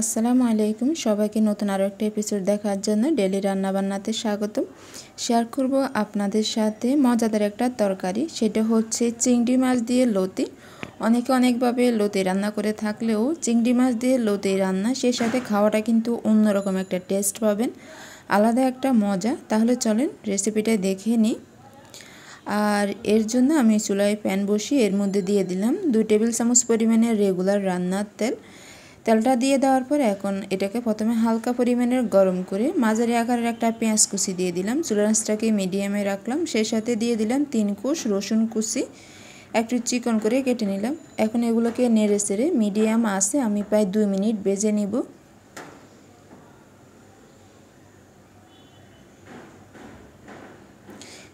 আসসালামু আলাইকুম সবাইকে নতুন আরও একটা এপিসোড দেখার জন্য ডেলি রান্না বান্নাতে স্বাগতম। শেয়ার করব আপনাদের সাথে মজাদার একটা তরকারি, সেটা হচ্ছে চিংড়ি মাছ দিয়ে লতি। অনেকে অনেকভাবে লতি রান্না করে থাকলেও চিংড়ি মাছ দিয়ে লতি রান্না, সেই সাথে খাওয়াটা কিন্তু অন্যরকম একটা টেস্ট পাবেন, আলাদা একটা মজা। তাহলে চলেন রেসিপিটা দেখে নিই। আর এর জন্য আমি চুলায় প্যান বসিয়ে এর মধ্যে দিয়ে দিলাম 2 টেবিল চামচ পরিমাণের রেগুলার রান্নার তেল। তেলটা দিয়ে দেওয়ার পর এখন এটাকে প্রথমে হালকা পরিমাণের গরম করে মাঝারি আকারের একটা পেঁয়াজ কুচি দিয়ে দিলাম। চুলার আঁচটাকে মিডিয়ামে রাখলাম। সেই সাথে দিয়ে দিলাম 3 কোষ রসুন কুচি, একটু চিকন করে কেটে নিলাম। এখন এগুলোকে নেড়ে চেড়ে মিডিয়াম আঁচে আমি প্রায় 2 মিনিট ভেজে নিব।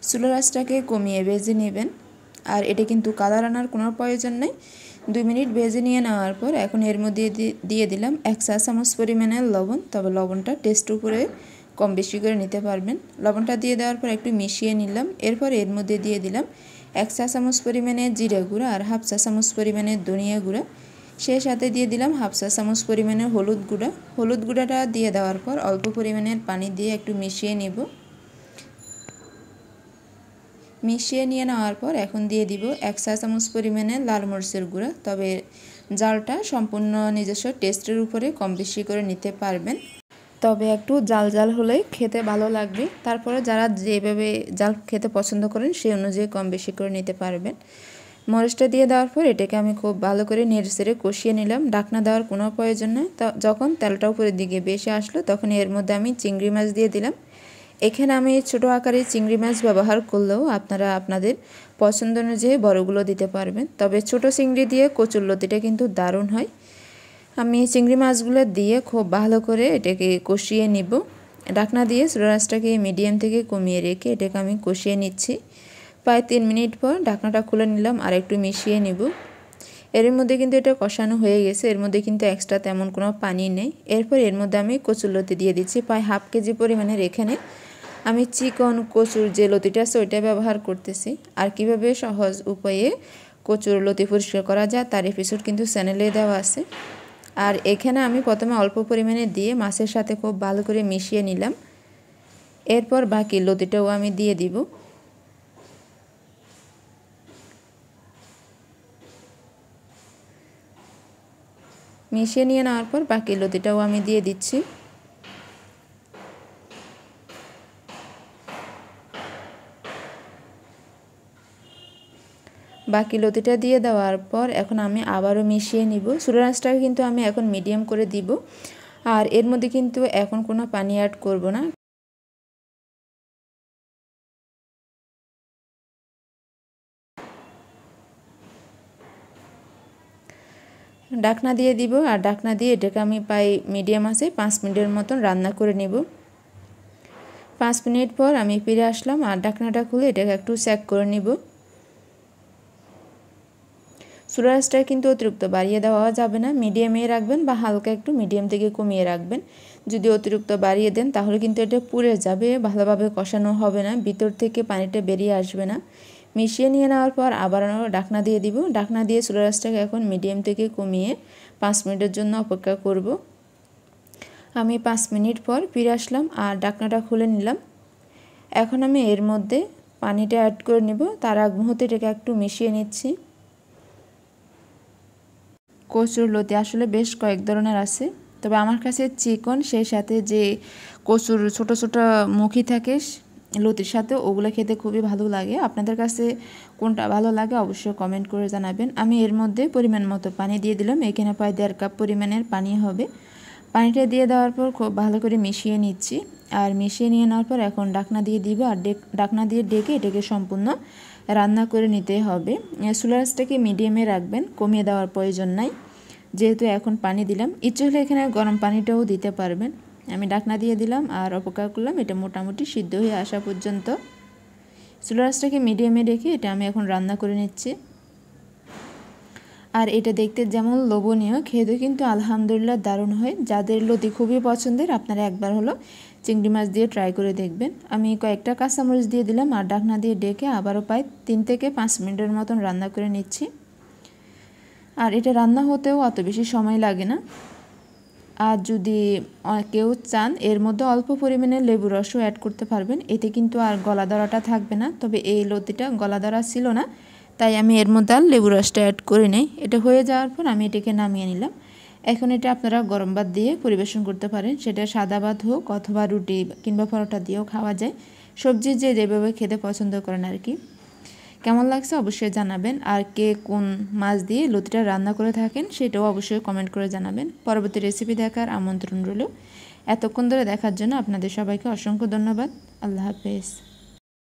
চুলার আঁচটাকে কমিয়ে ভেজে নেবেন, আর এটা কিন্তু কালার আনার কোনো প্রয়োজন নেই। 2 মিনিট ভেজে নিয়ে নেওয়ার পর এখন এর মধ্যে দিয়ে দিলাম 1 চা চামচ পরিমাণের লবণ, তবে লবণটা টেস্ট উপরে কম বেশি করে নিতে পারবেন। লবণটা দিয়ে দেওয়ার পর একটু মিশিয়ে নিলাম। এরপর এর মধ্যে দিয়ে দিলাম 1 চা চামচ পরিমাণে জিরা গুঁড়া আর 1/2 চা চামচ পরিমাণে ধনিয়া গুঁড়া। সেই সাথে দিয়ে দিলাম 1/2 চা চামচ পরিমাণে হলুদ গুঁড়া। হলুদ গুঁড়াটা দিয়ে দেওয়ার পর অল্প পরিমাণের পানি দিয়ে একটু মিশিয়ে নেব। মিশিয়ে নিয়ে নেওয়ার পর এখন দিয়ে দিব 1 চা চামচ পরিমাণে লাল মরিচের গুঁড়া, তবে জালটা সম্পূর্ণ নিজস্ব টেস্টের উপরে কম বেশি করে নিতে পারবেন, তবে একটু জাল জাল হলেই খেতে ভালো লাগবে। তারপরে যারা যেভাবে জাল খেতে পছন্দ করেন সেই অনুযায়ী কম বেশি করে নিতে পারবেন। মরিচটা দিয়ে দেওয়ার পর এটাকে আমি খুব ভালো করে নেড়ে চেড়ে কষিয়ে নিলাম। ঢাকনা দেওয়ার কোনো প্রয়োজন নেই। যখন তেলটা উপরের দিকে বেশি আসলো তখন এর মধ্যে আমি চিংড়ি মাছ দিয়ে দিলাম। এখানে আমি ছোটো আকারে চিংড়ি মাছ ব্যবহার করলেও আপনারা আপনাদের পছন্দ অনুযায়ী বড়গুলো দিতে পারবেন, তবে ছোট চিংড়ি দিয়ে কচুর লতিটা কিন্তু দারুণ হয়। আমি চিংড়ি মাছগুলো দিয়ে খুব ভালো করে এটাকে কষিয়ে নিব। ঢাকনা দিয়ে চুলার আঁচটাকে মিডিয়াম থেকে কমিয়ে রেখে এটাকে আমি কষিয়ে নিচ্ছি। প্রায় 3 মিনিট পর ঢাকনাটা খুলে নিলাম আর একটু মিশিয়ে নিব। এর মধ্যে কিন্তু এটা কষানো হয়ে গেছে, এর মধ্যে কিন্তু এক্সট্রা তেমন কোনো পানি নেই। এরপর এর মধ্যে আমি কচুর লতি দিয়ে দিচ্ছি প্রায় 1/2 কেজি পরিমাণের। এখানে আমি চিকন কচুর যে লতিটা আছে ওইটা ব্যবহার করতেছি। আর কিভাবে সহজ উপায়ে কচুর লতি পরিষ্কার করা যায় তার এপিসোড কিন্তু চ্যানেলে দেওয়া আছে। আর এখানে আমি প্রথমে অল্প পরিমাণে দিয়ে মাছের সাথে খুব ভালো করে মিশিয়ে নিলাম। এরপর বাকি লতিটাও আমি দিয়ে দিব। মিশিয়ে নিয়ে নেওয়ার পর বাকি লতিটাও আমি দিয়ে দিচ্ছি। বাকি লতিটা দিয়ে দেওয়ার পর এখন আমি আবারও মিশিয়ে নিব। চুলার আঁচটাকে কিন্তু আমি এখন মিডিয়াম করে দিব, আর এর মধ্যে কিন্তু এখন কোনো পানি অ্যাড করব না। ঢাকনা দিয়ে দিব, আর ঢাকনা দিয়ে এটাকে আমি প্রায় মিডিয়াম আছে 5 মিনিটের মতন রান্না করে নেব। 5 মিনিট পর আমি ফিরে আসলাম আর ঢাকনাটা খুলে এটাকে একটু চেক করে নিব। চুলার আঁচটা কিন্তু অতিরিক্ত বাড়িয়ে দেওয়া যাবে না, মিডিয়ামে রাখবেন বা হালকা একটু মিডিয়াম থেকে কমিয়ে রাখবেন। যদি অতিরিক্ত বাড়িয়ে দেন তাহলে কিন্তু এটা পুড়ে যাবে, ভালোভাবে কষানো হবে না, ভিতর থেকে পানিটা বেরিয়ে আসবে না। মিশিয়ে নিয়ে নেওয়ার পর আবার ঢাকনা দিয়ে দিব। ঢাকনা দিয়ে চুলার আঁচটাকে এখন মিডিয়াম থেকে কমিয়ে 5 মিনিটের জন্য অপেক্ষা করব। আমি 5 মিনিট পর ফিরে আসলাম আর ঢাকনাটা খুলে নিলাম। এখন আমি এর মধ্যে পানিটা অ্যাড করে নেব। তার আগ মুহূর্তে এটাকে একটু মিশিয়ে নিচ্ছি। কচুর লতি আসলে বেশ কয়েক ধরনের আছে, তবে আমার কাছে চিকন, সেই সাথে যে কচুর ছোট ছোট মুখি থাকে লতির সাথে, ওগুলো খেতে খুবই ভালো লাগে। আপনাদের কাছে কোনটা ভালো লাগে অবশ্যই কমেন্ট করে জানাবেন। আমি এর মধ্যে পরিমাণ মতো পানি দিয়ে দিলাম। এখানে প্রায় 1.5 কাপ পরিমাণের পানি হবে। পানিটা দিয়ে দেওয়ার পর খুব ভালো করে মিশিয়ে নিচ্ছি। আর মিশিয়ে নিয়ে নেওয়ার পর এখন ঢাকনা দিয়ে দিব, আর ঢাকনা দিয়ে ডেকে এটাকে সম্পূর্ণ রান্না করে নিতে হবে। চুলার আঁচটাকে মিডিয়ামে রাখবেন, কমিয়ে দেওয়ার প্রয়োজন নাই। যেহেতু এখন পানি দিলাম, ইচ্ছে হলে এখানে গরম পানিটাও দিতে পারবেন। আমি ঢাকনা দিয়ে দিলাম আর অপেক্ষা করলাম এটা মোটামুটি সিদ্ধ হয়ে আসা পর্যন্ত। চুলার আঁচটাকে মিডিয়ামে রেখে এটা আমি এখন রান্না করে নিচ্ছি। আর এটা দেখতে যেমন লোভনীয়, খেতেও কিন্তু আলহামদুলিল্লাহ দারুণ হয়। যাদের লতি খুবই পছন্দের আপনারা একবার হলো চিংড়ি মাছ দিয়ে ট্রাই করে দেখবেন। আমি কয়েকটা কাঁচামরিচ দিয়ে দিলাম আর ঢাকনা দিয়ে ডেকে আবারও প্রায় 3 থেকে 5 মিনিটের মতন রান্না করে নিচ্ছি। আর এটা রান্না হতেও অত বেশি সময় লাগে না। আর যদি কেউ চান এর মধ্যে অল্প পরিমাণে লেবু রসও অ্যাড করতে পারবেন, এতে কিন্তু আর গলা ধরাটা থাকবে না। তবে এই লতিটা গলা ধরা ছিল না, তাই আমি এর মধ্যে আর লেবু রসটা অ্যাড করি নাই। এটা হয়ে যাওয়ার পর আমি এটাকে নামিয়ে নিলাম। এখন এটা আপনারা গরম ভাত দিয়ে পরিবেশন করতে পারেন, সেটা সাদা ভাত হোক অথবা রুটি কিংবা পরোটা দিয়েও খাওয়া যায়। সবজি যে যেভাবে খেতে পছন্দ করেন আর কি। কেমন লাগছে অবশ্যই জানাবেন। আর কে কোন মাছ দিয়ে লতিটা রান্না করে থাকেন সেটাও অবশ্যই কমেন্ট করে জানাবেন। পরবর্তী রেসিপি দেখার আমন্ত্রণ রইল। এতক্ষণ ধরে দেখার জন্য আপনাদের সবাইকে অসংখ্য ধন্যবাদ। আল্লাহ হাফেজ।